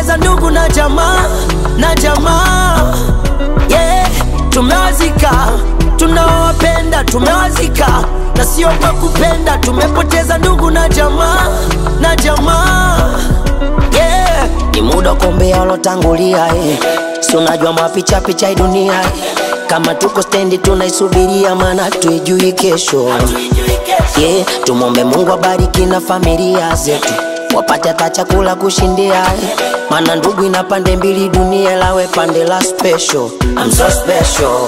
tumepoteza ndugu na jamaa, yeah. Tumewazika, tunawapenda tumewazika, na sio kwa kupenda. Tumepoteza ndugu na jamaa, yeah. Ni muda kuombea walotangulia, si unajua mapicha picha dunia, kama tuko stendi tunaisubiria, maana tuijui kesho, yeah. Tumombe Mungu abariki na familia zetu, wapate hata chakula kushindia, maana ndugu ina pande mbili, dunia lawe pande la special. I'm so special.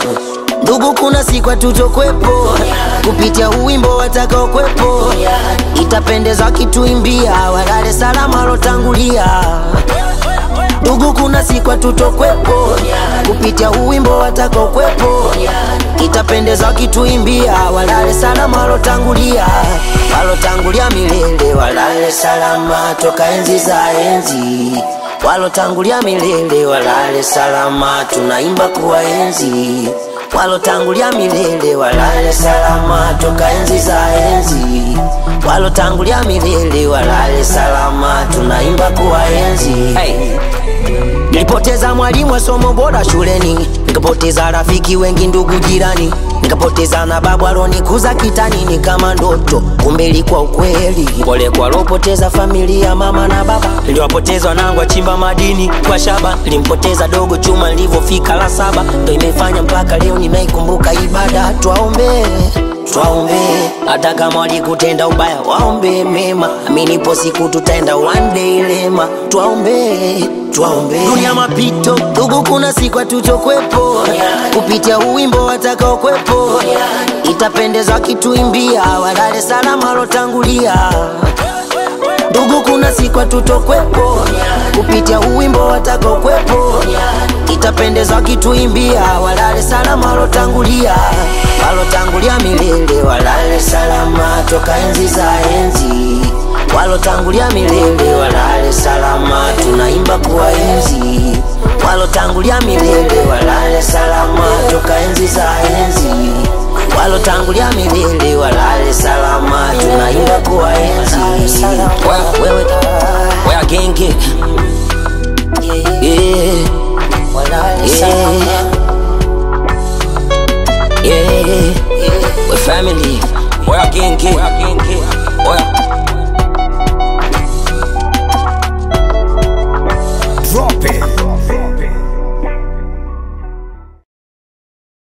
Ndugu kuna siku tutokwepo, kupitia uwimbo watakao kwepo, itapendeza kituimbia, walale salama lotangulia. Ndugu kuna siku tutokwepo, kupitia uwimbo watakao kwepo, itapendeza kituimbia, walale salama lotangulia. Walotangulia milele walale salama, toka enzi za enzi. Walotangulia milele walale salama, tunaimba kuwaenzi. Walotangulia milele walale salama, toka enzi za enzi. Walotangulia milele walale salama, tunaimba kuwaenzi. Nilipoteza mwalimu wa somo bora shuleni, nikapoteza rafiki wengi ndugu jirani, nikapoteza na babu alonikuza kitani, ni kama ndoto kumbe ilikuwa ukweli. Pole kwa lopoteza familia mama na baba, niliwapoteza wanangu chimba madini kwa shaba, nilimpoteza dogo chuma nilivofika la 7, ndo imefanya mpaka leo nimeikumbuka ibada. Tuwaombe hata kama walikutenda ubaya, waombe mema, amini ipo siku tutaenda one day lema. Tuwaombe dunia mapito, ndugu kuna siku tutokwepo, kupitia uwimbo watakao kwepo, itapendeza kituimbia, walale salama lotangulia. Ndugu kuna siku tutokwepo, kupitia uwimbo watakao kwepo, itapendeza kituimbia, walale salama lotangulia. Walotangulia milele walale salama, toka enzi za enzi. Walotangulia milele walale salama, tunaimba kuwaenzi. Walotangulia milele walale salama, toka enzi za enzi. Walotangulia milele walale salama, tunaimba kuwaenzi. Wewe genge, yeah, yeah, we family, we genge,